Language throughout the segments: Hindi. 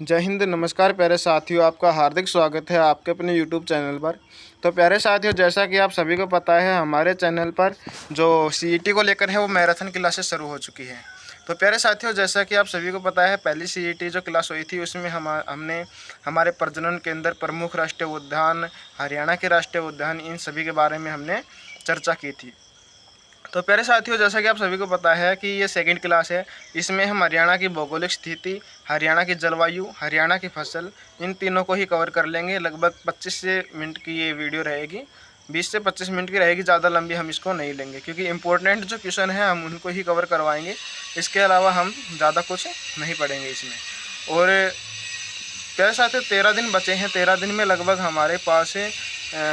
जय हिंद। नमस्कार प्यारे साथियों, आपका हार्दिक स्वागत है आपके अपने यूट्यूब चैनल पर। तो प्यारे साथियों, जैसा कि आप सभी को पता है, हमारे चैनल पर जो सीईटी को लेकर है वो मैराथन क्लासेस शुरू हो चुकी है। तो प्यारे साथियों, जैसा कि आप सभी को पता है, पहली सीईटी जो क्लास हुई थी उसमें हमने हमारे प्रजनन केंद्र, प्रमुख राष्ट्रीय उद्यान, हरियाणा के राष्ट्रीय उद्यान, इन सभी के बारे में हमने चर्चा की थी। तो प्यारे साथियों, जैसा कि आप सभी को पता है कि ये सेकंड क्लास है। इसमें हम हरियाणा की भौगोलिक स्थिति, हरियाणा की जलवायु, हरियाणा की फसल, इन तीनों को ही कवर कर लेंगे। लगभग 25 से मिनट की ये वीडियो रहेगी, 20 से 25 मिनट की रहेगी, ज़्यादा लंबी हम इसको नहीं लेंगे क्योंकि इम्पोर्टेंट जो क्वेश्चन है हम उनको ही कवर करवाएंगे। इसके अलावा हम ज़्यादा कुछ नहीं पढ़ेंगे इसमें। और प्यारे साथियों, 13 दिन बचे हैं। 13 दिन में लगभग हमारे पास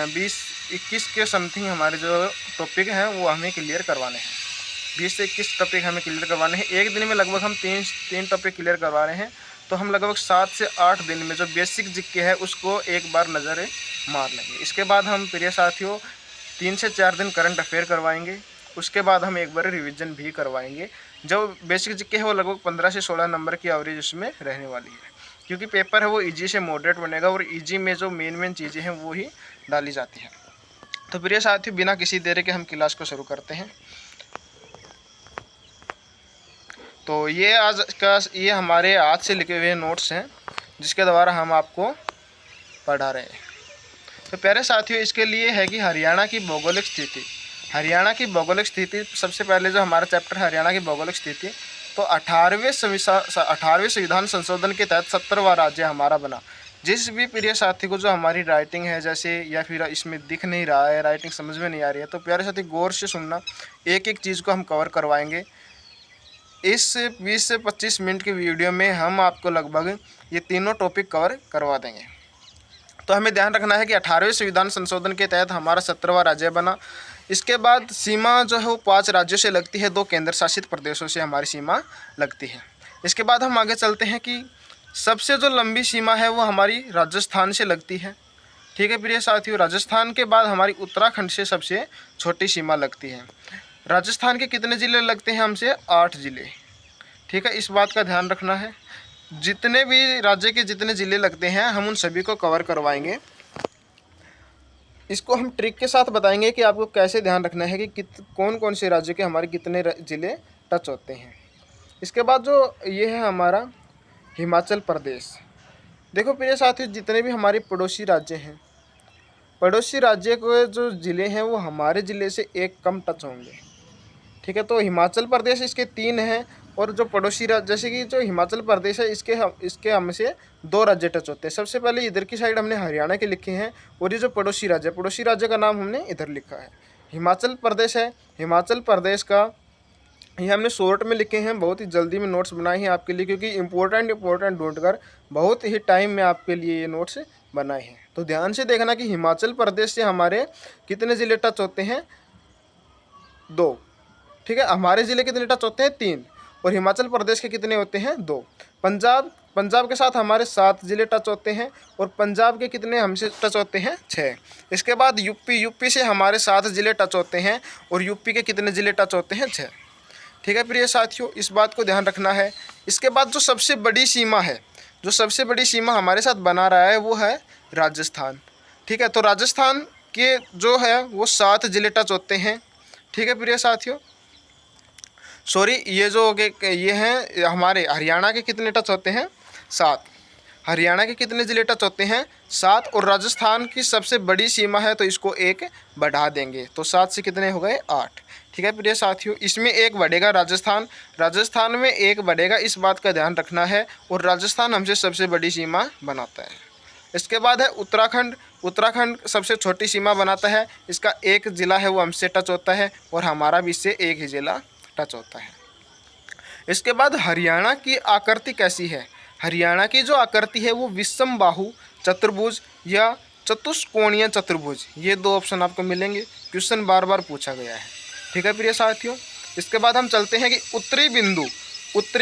20-21 के समथिंग हमारे जो टॉपिक हैं वो हमें क्लियर करवाने हैं। 20 से 21 टॉपिक हमें क्लियर करवाने हैं। एक दिन में लगभग हम तीन टॉपिक क्लियर करवा रहे हैं। तो हम लगभग 7 से 8 दिन में जो बेसिक जीके है उसको एक बार नज़र मार लेंगे। इसके बाद हम प्रिय साथियों 3 से 4 दिन करंट अफेयर करवाएंगे। उसके बाद हम एक बार रिवीजन भी करवाएंगे। जो बेसिक जीके है वो लगभग 15 से 16 नंबर की एवरेज उसमें रहने वाली है, क्योंकि पेपर है वो ईजी से मॉडरेट बनेगा और ईजी में जो मेन चीज़ें हैं वो ही डाली जाती हैं। तो प्रिय साथियों, बिना किसी देरी के हम क्लास को शुरू करते हैं। तो ये हमारे आज से लिखे हुए नोट्स हैं जिसके द्वारा हम आपको पढ़ा रहे हैं। तो प्यारे साथियों, इसके लिए है कि हरियाणा की भौगोलिक स्थिति। हरियाणा की भौगोलिक स्थिति, सबसे पहले जो हमारा चैप्टर है हरियाणा की भौगोलिक स्थिति, तो 18वें संविधान संशोधन के तहत 17वां राज्य हमारा बना। जिस भी प्रिय साथी को जो हमारी राइटिंग है जैसे, या फिर इसमें दिख नहीं रहा है, राइटिंग समझ में नहीं आ रही है, तो प्यारे साथी गौर से सुनना, एक एक चीज़ को हम कवर करवाएंगे। इस 20 से 25 मिनट की वीडियो में हम आपको लगभग ये तीनों टॉपिक कवर करवा देंगे। तो हमें ध्यान रखना है कि 18वें संविधान संशोधन के तहत हमारा 17वां राज्य बना। इसके बाद सीमा जो है वो 5 राज्यों से लगती है, 2 केंद्र शासित प्रदेशों से हमारी सीमा लगती है। इसके बाद हम आगे चलते हैं कि सबसे जो लंबी सीमा है वो हमारी राजस्थान से लगती है। ठीक है प्रिय साथियों, राजस्थान के बाद हमारी उत्तराखंड से सबसे छोटी सीमा लगती है। राजस्थान के कितने ज़िले लगते हैं हमसे? 8 ज़िले। ठीक है, इस बात का ध्यान रखना है। जितने भी राज्य के जितने ज़िले लगते हैं हम उन सभी को कवर करवाएंगे। इसको हम ट्रिक के साथ बताएंगे कि आपको कैसे ध्यान रखना है कि कौन कौन से राज्य के हमारे कितने ज़िले टच होते हैं। इसके बाद जो ये है हमारा हिमाचल प्रदेश। देखो प्रिय साथियों, जितने भी हमारे पड़ोसी राज्य हैं, पड़ोसी राज्य के जो ज़िले हैं वो हमारे ज़िले से एक कम टच होंगे। ठीक है, तो हिमाचल प्रदेश इसके 3 हैं, और जो पड़ोसी राज्य जैसे कि जो हिमाचल प्रदेश है इसके हमसे 2 राज्य टच होते हैं। सबसे पहले इधर की साइड हमने हरियाणा के लिखे हैं, और ये जो पड़ोसी राज्य का नाम हमने इधर लिखा है, हिमाचल प्रदेश है। हिमाचल प्रदेश का ये हमने शॉर्ट में लिखे हैं, बहुत ही जल्दी में नोट्स बनाए हैं आपके लिए, क्योंकि इंपॉर्टेंट ढूंढकर बहुत ही टाइम में आपके लिए ये नोट्स बनाए हैं। तो ध्यान से देखना कि हिमाचल प्रदेश से हमारे कितने ज़िले टच होते हैं? 2। ठीक है, हमारे ज़िले कितने टच होते हैं? 3, और हिमाचल प्रदेश के कितने होते हैं? 2। पंजाब के साथ हमारे 7 ज़िले टच होते हैं, और पंजाब के कितने हमसे टच होते हैं? 6। इसके बाद यूपी से हमारे 7 ज़िले टच होते हैं, और यूपी के कितने ज़िले टच होते हैं? 6। ठीक है प्रिय साथियों, इस बात को ध्यान रखना है। इसके बाद जो सबसे बड़ी सीमा है, जो सबसे बड़ी सीमा हमारे साथ बना रहा है वो है राजस्थान। ठीक है, तो राजस्थान के जो है वो 7 ज़िले टच होते हैं। ठीक है प्रिय साथियों, सॉरी, ये जो ये हैं हमारे हरियाणा के कितने टच होते हैं? 7। हरियाणा के कितने ज़िले टच होते हैं? 7। और राजस्थान की सबसे बड़ी सीमा है तो इसको 1 बढ़ा देंगे, तो 7 से कितने हो गए? 8। ठीक है प्रिय साथियों, इसमें 1 बढ़ेगा राजस्थान में 1 बढ़ेगा, इस बात का ध्यान रखना है। और राजस्थान हमसे सबसे बड़ी सीमा बनाता है। इसके बाद है उत्तराखंड सबसे छोटी सीमा बनाता है। इसका 1 ज़िला है वो हमसे टच होता है, और हमारा भी इससे 1 ही ज़िला टच होता है। इसके बाद हरियाणा की आकृति कैसी है? हरियाणा की जो आकृति है वो विषम बाहु चतुर्भुज या चतुष्कोणीय चतुर्भुज, ये 2 ऑप्शन आपको मिलेंगे। क्वेश्चन बार बार पूछा गया है। ठीक है प्रिय साथियों, इसके बाद हम चलते हैं कि उत्तरी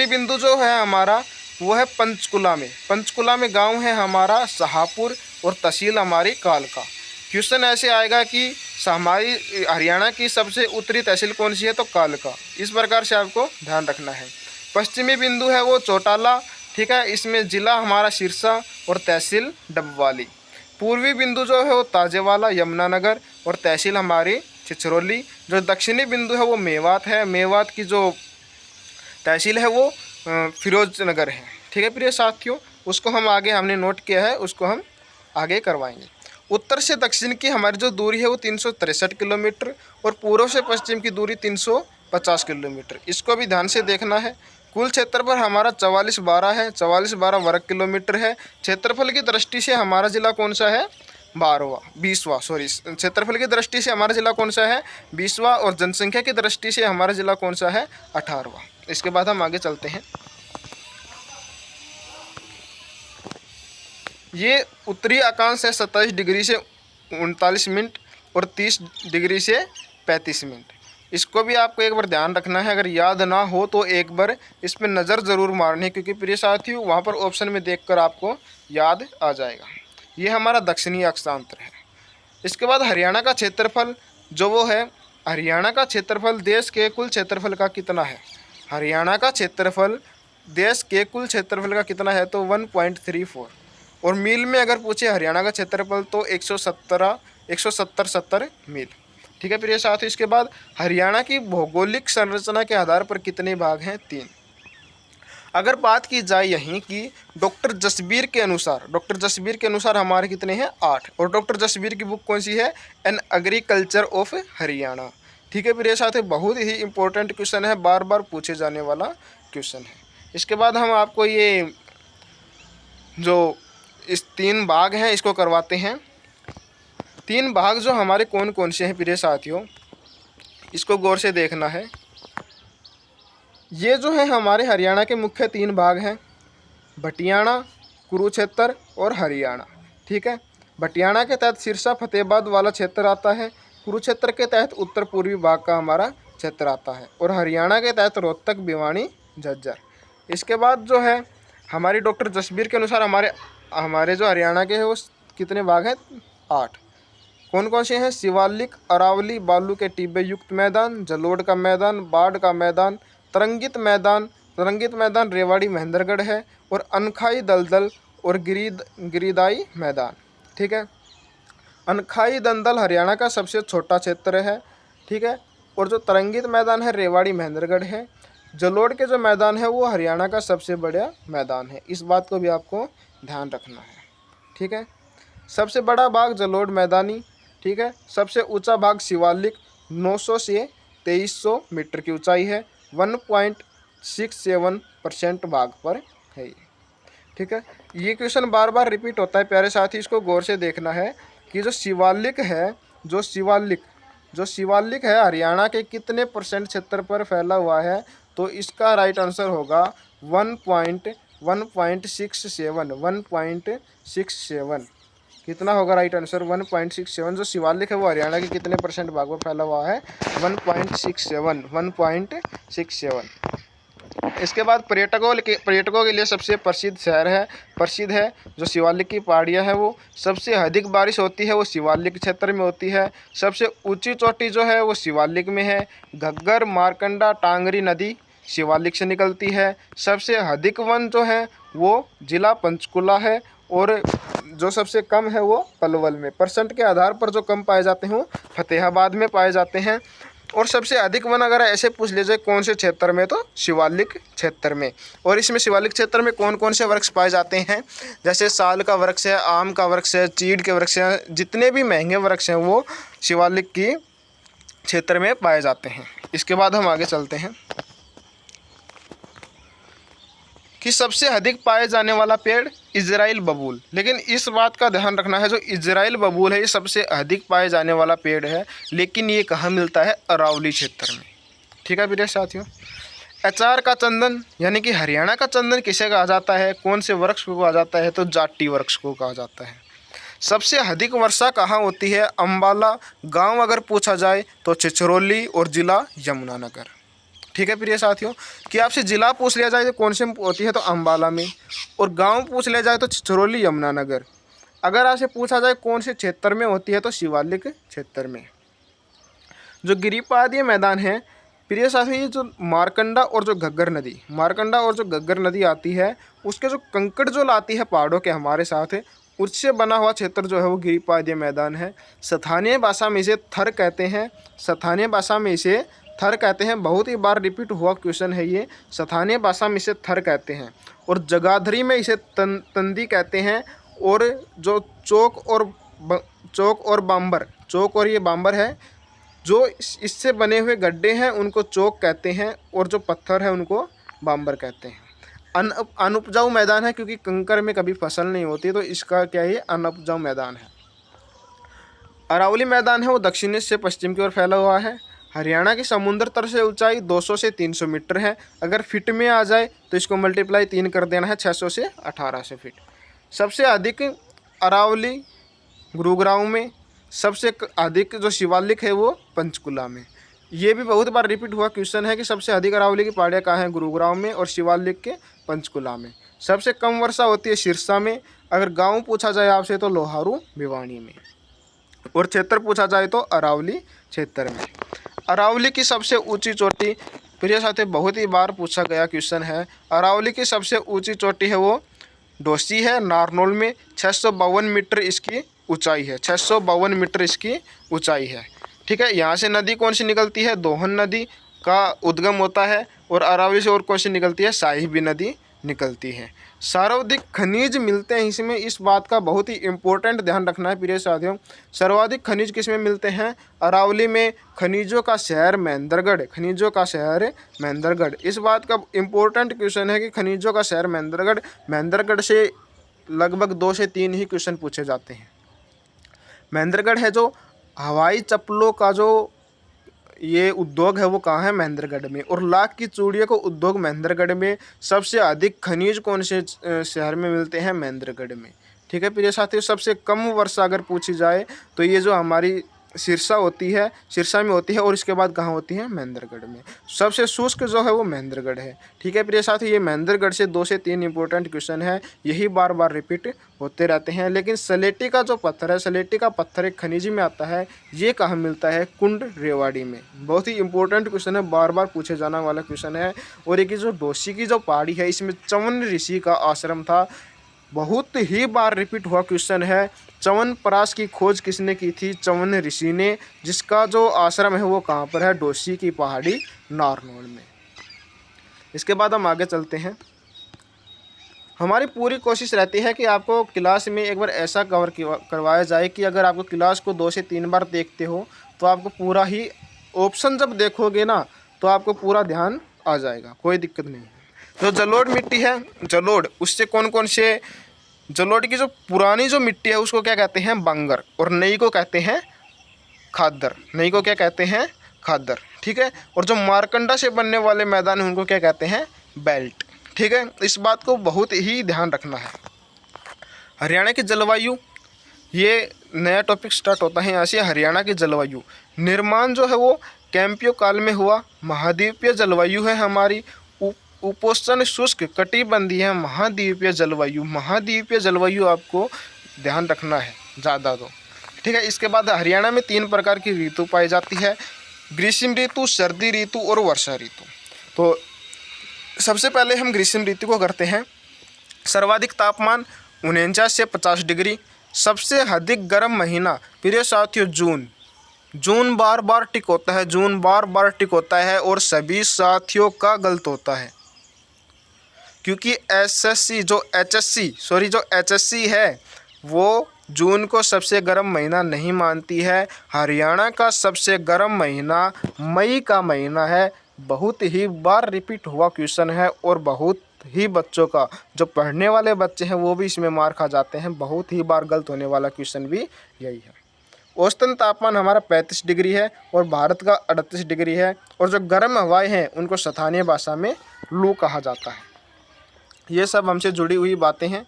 बिंदु जो है हमारा वो है पंचकुला में गांव है हमारा शाहपुर, और तहसील हमारी कालका। क्वेश्चन ऐसे आएगा कि हमारी हरियाणा की सबसे उत्तरी तहसील कौन सी है? तो कालका। इस प्रकार से आपको ध्यान रखना है। पश्चिमी बिंदु है वो चौटाला, ठीक है। इसमें ज़िला हमारा सिरसा और तहसील डबवाली। पूर्वी बिंदु जो है वो ताजेवाला यमुनानगर और तहसील हमारी छिछरौली। जो दक्षिणी बिंदु है वो मेवात है। मेवात की जो तहसील है वो फिरोजनगर है। ठीक है प्रिय साथियों, उसको हम आगे हमने नोट किया है, उसको हम आगे करवाएंगे। उत्तर से दक्षिण की हमारी जो दूरी है वो 363 किलोमीटर और पूर्व से पश्चिम की दूरी 350 किलोमीटर। इसको भी ध्यान से देखना है। कुल क्षेत्रफल हमारा 4412 है, 4412 वर्ग किलोमीटर है। क्षेत्रफल की दृष्टि से हमारा जिला कौन सा है? 20वां सॉरी। क्षेत्रफल की दृष्टि से हमारा जिला कौन सा है? 20वां। और जनसंख्या की दृष्टि से हमारा जिला कौन सा है? 18वां। इसके बाद हम आगे चलते हैं। ये उत्तरी अक्षांश है 27 डिग्री से 39 मिनट और 30 डिग्री से 35 मिनट। इसको भी आपको एक बार ध्यान रखना है। अगर याद ना हो तो एक बार इस पर नज़र ज़रूर मारनी है, क्योंकि प्रिय साथियों वहाँ पर ऑप्शन में देखकर आपको याद आ जाएगा। ये हमारा दक्षिणी अक्षांश है। इसके बाद हरियाणा का क्षेत्रफल जो वो है, हरियाणा का क्षेत्रफल देश के कुल क्षेत्रफल का कितना है? हरियाणा का क्षेत्रफल देश के कुल क्षेत्रफल का कितना है? तो 1.34। और मील में अगर पूछे हरियाणा का क्षेत्रफल तो 170 मील। ठीक है प्रिय साथियों। इसके बाद हरियाणा की भौगोलिक संरचना के आधार पर कितने भाग हैं? 3। अगर बात की जाए यहीं कि डॉक्टर जसबीर के अनुसार हमारे कितने हैं? 8। और डॉक्टर जसबीर की बुक कौन सी है? An agriculture of Haryana. ठीक है प्रिय साथियों, बहुत ही इंपॉर्टेंट क्वेश्चन है, बार बार पूछे जाने वाला क्वेश्चन है। इसके बाद हम आपको ये जो इस 3 भाग हैं इसको करवाते हैं। 3 भाग जो हमारे कौन कौन से हैं प्रिय साथियों, इसको गौर से देखना है। ये जो है हमारे हरियाणा के मुख्य 3 भाग हैं, भटियाणा, कुरुक्षेत्र और हरियाणा। ठीक है। भटियाणा के तहत सिरसा फतेहाबाद वाला क्षेत्र आता है। कुरुक्षेत्र के तहत उत्तर पूर्वी भाग का हमारा क्षेत्र आता है। और हरियाणा के तहत रोहतक, भिवानी, झज्जर। इसके बाद जो है हमारी डॉक्टर जसबीर के अनुसार हमारे जो हरियाणा के हैं वो कितने भाग हैं? 8। कौन कौन से हैं? शिवालिक, अरावली, बालू के टिब्बे युक्त मैदान, जलोढ़ का मैदान, बाढ़ का मैदान, तरंगित मैदान रेवाड़ी महेंद्रगढ़ है, और अनखाई दलदल और गिरिदाई मैदान। ठीक है। अनखाई दलदल हरियाणा का सबसे छोटा क्षेत्र है। ठीक है। और जो तरंगित मैदान है रेवाड़ी महेंद्रगढ़ है। जलोढ़ के जो मैदान है वो हरियाणा का सबसे बड़ा मैदान है। इस बात को भी आपको ध्यान रखना है। ठीक है। सबसे बड़ा भाग जलोढ़ मैदानी। ठीक है। सबसे ऊंचा भाग शिवालिक 900 से 2300 मीटर की ऊंचाई है। 1.67% भाग पर है ये। ठीक है। ये क्वेश्चन बार बार रिपीट होता है प्यारे साथी, इसको गौर से देखना है कि जो शिवालिक है हरियाणा के कितने % क्षेत्र पर फैला हुआ है? तो इसका राइट आंसर होगा 1.67। कितना होगा राइट आंसर? 1.67। जो शिवालिक है वो हरियाणा के कितने % भाग में फैला हुआ है? 1.67। इसके बाद पर्यटकों के लिए सबसे प्रसिद्ध है जो शिवालिक की पहाड़ियाँ हैं। वो सबसे अधिक बारिश होती है वो शिवालिक क्षेत्र में होती है। सबसे ऊंची चोटी जो है वो शिवालिक में है। घग्गर, मारकंडा, टांगरी नदी शिवालिक से निकलती है। सबसे अधिक वन जो है वो जिला पंचकुला है। और जो सबसे कम है वो पलवल में। % के आधार पर जो कम पाए जाते हैं वो फतेहाबाद में पाए जाते हैं। और सबसे अधिक वन अगर ऐसे पूछ लीजिए कौन से क्षेत्र में, तो शिवालिक क्षेत्र में। और इसमें शिवालिक क्षेत्र में कौन कौन से वृक्ष पाए जाते हैं? जैसे साल का वृक्ष है, आम का वृक्ष है, चीड़ के वृक्ष हैं। जितने भी महंगे वृक्ष हैं वो शिवालिक की क्षेत्र में पाए जाते हैं। इसके बाद हम आगे चलते हैं कि सबसे अधिक पाए जाने वाला पेड़ इजराइल बबूल। लेकिन इस बात का ध्यान रखना है, जो इजराइल बबूल है ये सबसे अधिक पाए जाने वाला पेड़ है, लेकिन ये कहाँ मिलता है? अरावली क्षेत्र में। ठीक है प्रिय साथियों। अचार का चंदन यानी कि हरियाणा का चंदन किसे कहा जाता है? कौन से वृक्ष को कहा जाता है? तो जाटी वृक्ष को कहा जाता है। सबसे अधिक वर्षा कहाँ होती है? अम्बाला। गाँव अगर पूछा जाए तो छिछरौली और जिला यमुनानगर। ठीक है प्रिय साथियों, कि आपसे जिला पूछ लिया जाए तो कौन से होती है? तो अम्बाला में। और गांव पूछ लिया जाए तो छिछरौली यमुनानगर। अगर आपसे पूछा जाए कौन से क्षेत्र में होती है? तो शिवालिक क्षेत्र में। जो गिरिपादीय मैदान है प्रिय साथियों, ये जो मारकंडा और जो घग्गर नदी आती है, उसके जो कंकड़ जो लाती है पहाड़ों के हमारे साथ, उससे बना हुआ क्षेत्र जो है वो गिरिपादीय मैदान है। स्थानीय भाषा में इसे थर कहते हैं। बहुत ही बार रिपीट हुआ क्वेश्चन है ये। स्थानीय भाषा में इसे थर कहते हैं और जगाधरी में इसे तंदी कहते हैं। और जो चौक और ये बांबर है, जो इससे बने हुए गड्ढे हैं उनको चौक कहते हैं और जो पत्थर है उनको बांबर कहते हैं। अनउपजाऊ मैदान है क्योंकि कंकर में कभी फसल नहीं होती, तो इसका क्या है, अनउपजाऊ मैदान है। अरावली मैदान है वो दक्षिण से पश्चिम की ओर फैला हुआ है। हरियाणा की समुद्र तल से ऊंचाई 200 से 300 मीटर है। अगर फिट में आ जाए तो इसको मल्टीप्लाई 3 कर देना है, 600 से 1800 फीट। सबसे अधिक अरावली गुरुग्राम में, सबसे अधिक जो शिवालिक है वो पंचकुला में। ये भी बहुत बार रिपीट हुआ क्वेश्चन है कि सबसे अधिक अरावली की पहाड़ियाँ कहाँ हैं, गुरुग्राम में, और शिवालिक के पंचकुला में। सबसे कम वर्षा होती है सिरसा में। अगर गांव पूछा जाए आपसे तो लोहारू भिवानी में, और क्षेत्र पूछा जाए तो अरावली क्षेत्र में। अरावली की सबसे ऊंची चोटी, प्रिय साथी बहुत ही बार पूछा गया क्वेश्चन है। अरावली की सबसे ऊंची चोटी है वो डोसी है, नारनौल में। 652 मीटर इसकी ऊंचाई है, 652 मीटर इसकी ऊंचाई है। ठीक है, यहाँ से नदी कौन सी निकलती है, दोहन नदी का उद्गम होता है। और अरावली से और कौन सी निकलती है, साहिबी नदी निकलती है। सर्वाधिक खनिज मिलते हैं इसमें, इस बात का बहुत ही इम्पोर्टेंट ध्यान रखना है प्रिय साथियों। सर्वाधिक खनिज किस में मिलते हैं, अरावली में। खनिजों का शहर महेंद्रगढ़। इस बात का इम्पोर्टेंट क्वेश्चन है कि खनिजों का शहर महेंद्रगढ़ से लगभग 2 से 3 ही क्वेश्चन पूछे जाते हैं। महेंद्रगढ़ है जो हवाई चप्पलों का जो ये उद्योग है वो कहाँ है, महेंद्रगढ़ में। और लाख की चूड़ियों को उद्योग महेंद्रगढ़ में। सबसे अधिक खनिज कौन से शहर में मिलते हैं, महेंद्रगढ़ में। ठीक है प्रिय साथियों, सबसे कम वर्षा अगर पूछी जाए तो ये जो हमारी सिरसा में होती है, और इसके बाद कहाँ होती है, महेंद्रगढ़ में। सबसे शुष्क जो है वो महेंद्रगढ़ है। ठीक है प्रिय साथियों, ये महेंद्रगढ़ से 2 से 3 इंपॉर्टेंट क्वेश्चन है, यही बार बार रिपीट होते रहते हैं। लेकिन सलेटी का जो पत्थर है, सलेटी का पत्थर एक खनिज में आता है, ये कहाँ मिलता है, कुंड रेवाड़ी में। बहुत ही इंपॉर्टेंट क्वेश्चन है, बार बार पूछे जाने वाला क्वेश्चन है। और एक जो डोसी की जो पहाड़ी है, इसमें च्यवन ऋषि का आश्रम था, बहुत ही बार रिपीट हुआ क्वेश्चन है। च्यवनप्राश की खोज किसने की थी, च्यवन ऋषि ने, जिसका जो आश्रम है वो कहाँ पर है, डोसी की पहाड़ी, नारनौल में। इसके बाद हम आगे चलते हैं। हमारी पूरी कोशिश रहती है कि आपको क्लास में एक बार ऐसा कवर करवाया जाए कि अगर आपको क्लास को 2 से 3 बार देखते हो तो आपको पूरा ही ऑप्शन जब देखोगे ना तो आपको पूरा ध्यान आ जाएगा, कोई दिक्कत नहीं। जो जलोढ़ मिट्टी है, जलोढ़, उससे कौन से, जलोढ़ की जो पुरानी जो मिट्टी है उसको क्या कहते हैं, बांगर, और नई को कहते हैं खादर। ठीक है, और जो मारकंडा से बनने वाले मैदान हैं उनको क्या कहते हैं, बेल्ट। ठीक है, इस बात को बहुत ही ध्यान रखना है। हरियाणा की जलवायु, ये नया टॉपिक स्टार्ट होता है यहाँ से। हरियाणा की जलवायु निर्माण जो है वो कैंपियो काल में हुआ। महाद्वीपीय जलवायु है हमारी, उपोष्ण शुष्क कटिबंधीय है। महाद्वीपीय जलवायु आपको ध्यान रखना है ज़्यादा तो। ठीक है, इसके बाद हरियाणा में 3 प्रकार की ऋतु पाई जाती है, ग्रीष्म ऋतु, सर्दी ऋतु और वर्षा ऋतु। तो सबसे पहले हम ग्रीष्म ऋतु को करते हैं। सर्वाधिक तापमान 49 से 50 डिग्री। सबसे अधिक गर्म महीना प्रिय साथियों जून बार बार टिक होता है, और सभी साथियों का गलत होता है, क्योंकि जो एचएससी है वो जून को सबसे गर्म महीना नहीं मानती है। हरियाणा का सबसे गर्म महीना मई का महीना है। बहुत ही बार रिपीट हुआ क्वेश्चन है, और बहुत ही बच्चों का, जो पढ़ने वाले बच्चे हैं वो भी इसमें मार खा जाते हैं। बहुत ही बार गलत होने वाला क्वेश्चन भी यही है। औसतन तापमान हमारा 35 डिग्री है और भारत का 38 डिग्री है। और जो गर्म हवाएं हैं उनको स्थानीय भाषा में लू कहा जाता है। ये सब हमसे जुड़ी हुई बातें हैं,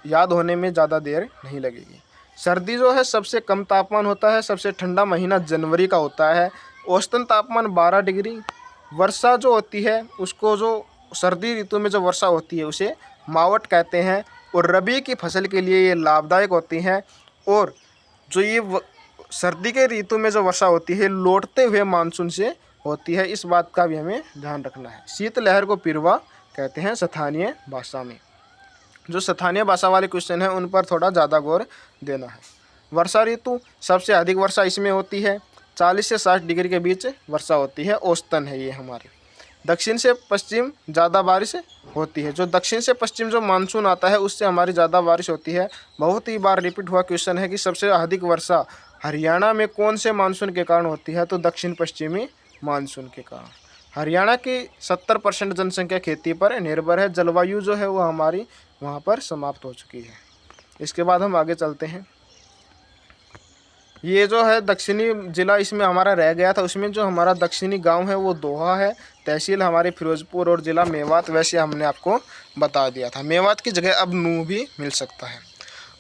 याद होने में ज़्यादा देर नहीं लगेगी। सर्दी जो है सबसे कम तापमान होता है, सबसे ठंडा महीना जनवरी का होता है, औसतन तापमान 12 डिग्री। वर्षा जो होती है उसको, जो सर्दी ऋतु में जो वर्षा होती है उसे मावट कहते हैं, और रबी की फसल के लिए ये लाभदायक होती हैं। और जो ये सर्दी के ऋतु में जो वर्षा होती है लौटते हुए मानसून से होती है, इस बात का भी हमें ध्यान रखना है। शीतलहर को पिरवा कहते हैं स्थानीय भाषा में। जो स्थानीय भाषा वाले क्वेश्चन हैं उन पर थोड़ा ज़्यादा गौर देना है। वर्षा ऋतु, सबसे अधिक वर्षा इसमें होती है, 40 से 60 डिग्री के बीच वर्षा होती है, औसतन है ये हमारे। दक्षिण से पश्चिम ज़्यादा बारिश होती है। जो दक्षिण से पश्चिम जो मानसून आता है उससे हमारी ज़्यादा बारिश होती है। बहुत ही बार रिपीट हुआ क्वेश्चन है कि सबसे अधिक वर्षा हरियाणा में कौन से मानसून के कारण होती है, तो दक्षिण पश्चिमी मानसून के कारण। हरियाणा की 70% जनसंख्या खेती पर निर्भर है। जलवायु जो है वो हमारी वहाँ पर समाप्त हो चुकी है। इसके बाद हम आगे चलते हैं। ये जो है दक्षिणी ज़िला इसमें हमारा रह गया था, उसमें जो हमारा दक्षिणी गांव है वो दोहा है, तहसील हमारी फिरोजपुर और ज़िला मेवात, वैसे हमने आपको बता दिया था। मेवात की जगह अब नूह भी मिल सकता है।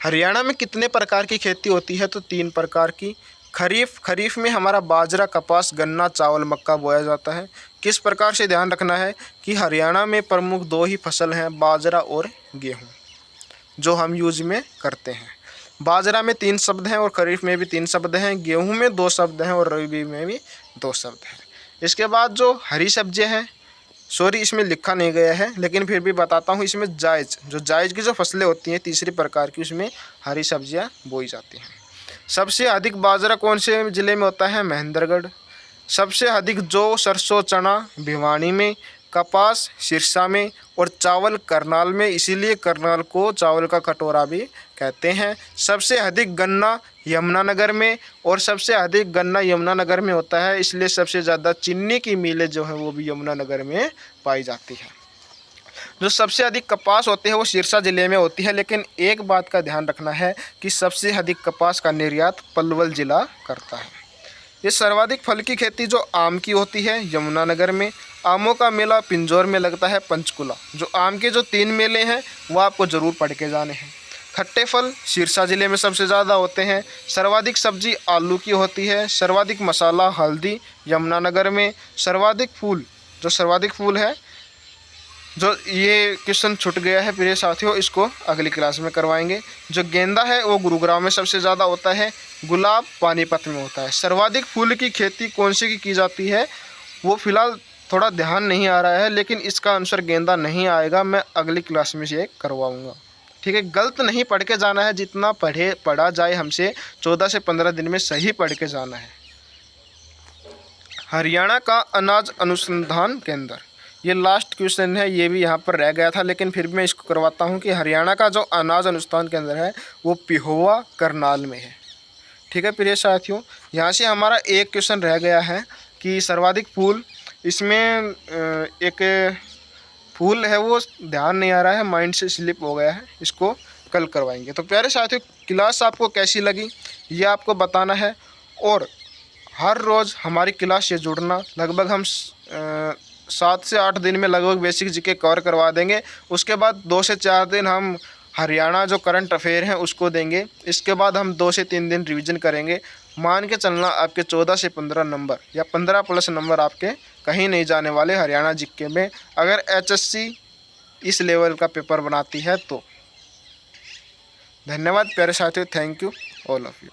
हरियाणा में कितने प्रकार की खेती होती है, तो 3 प्रकार की। खरीफ में हमारा बाजरा, कपास, गन्ना, चावल, मक्का बोया जाता है। किस प्रकार से ध्यान रखना है कि हरियाणा में प्रमुख 2 ही फसल हैं, बाजरा और गेहूँ, जो हम यूज में करते हैं। बाजरा में 3 शब्द हैं और खरीफ में भी 3 शब्द हैं, गेहूं में 2 शब्द हैं और रबी में भी 2 शब्द हैं। इसके बाद जो हरी सब्जियां हैं, सॉरी इसमें लिखा नहीं गया है लेकिन फिर भी बताता हूँ, इसमें जायज़ की जो फसलें होती हैं 3 प्रकार की, उसमें हरी सब्जियां बोई जाती हैं। सबसे अधिक बाजरा कौन से ज़िले में होता है, महेंद्रगढ़। सबसे अधिक जौ, सरसों, चना भिवानी में, कपास सिरसा में और चावल करनाल में, इसीलिए करनाल को चावल का कटोरा भी कहते हैं। सबसे अधिक गन्ना यमुनानगर में, और सबसे अधिक गन्ना यमुनानगर में होता है, इसलिए सबसे ज़्यादा चीनी की मिलें जो है वो भी यमुनानगर में पाई जाती है। जो सबसे अधिक कपास होते हैं वो सिरसा ज़िले में होती है, लेकिन एक बात का ध्यान रखना है कि सबसे अधिक कपास का निर्यात पलवल ज़िला करता है। ये सर्वाधिक फल की खेती जो आम की होती है यमुनानगर में। आमों का मेला पिंजौर में लगता है, पंचकुला। जो आम के जो 3 मेले हैं वो आपको ज़रूर पढ़ के जाने हैं। खट्टे फल सिरसा ज़िले में सबसे ज़्यादा होते हैं। सर्वाधिक सब्जी आलू की होती है। सर्वाधिक मसाला हल्दी यमुनानगर में। सर्वाधिक फूल है, जो ये क्वेश्चन छूट गया है प्रिय साथियों, इसको अगली क्लास में करवाएंगे। जो गेंदा है वो गुरुग्राम में सबसे ज़्यादा होता है। गुलाब पानीपत में होता है। सर्वाधिक फूल की खेती कौन सी की जाती है, वो फिलहाल थोड़ा ध्यान नहीं आ रहा है, लेकिन इसका आंसर गेंदा नहीं आएगा, मैं अगली क्लास में से करवाऊँगा। ठीक है, गलत नहीं पढ़ के जाना है, जितना पढ़ा जाए हमसे 14 से 15 दिन में सही पढ़ के जाना है। हरियाणा का अनाज अनुसंधान केंद्र, ये लास्ट क्वेश्चन है, ये भी यहाँ पर रह गया था, लेकिन फिर भी मैं इसको करवाता हूँ कि हरियाणा का जो अनाज अनुसंधान केंद्र है वो पिहोवा करनाल में है। ठीक है प्रिय साथियों, यहाँ से हमारा एक क्वेश्चन रह गया है कि सर्वाधिक फूल, इसमें एक फूल है वो ध्यान नहीं आ रहा है, माइंड से स्लिप हो गया है, इसको कल करवाएंगे। तो प्यारे साथियों, क्लास आपको कैसी लगी ये आपको बताना है, और हर रोज़ हमारी क्लास से जुड़ना। लगभग हम 7 से 8 दिन में लगभग बेसिक जीके कवर करवा देंगे। उसके बाद 2 से 4 दिन हम हरियाणा जो करंट अफेयर हैं उसको देंगे। इसके बाद हम 2 से 3 दिन रिवीजन करेंगे। मान के चलना आपके 14 से 15 नंबर या 15+ नंबर आपके कहीं नहीं जाने वाले हरियाणा जीके में, अगर HSC इस लेवल का पेपर बनाती है तो। धन्यवाद प्यारे साथियों, thank you all of you.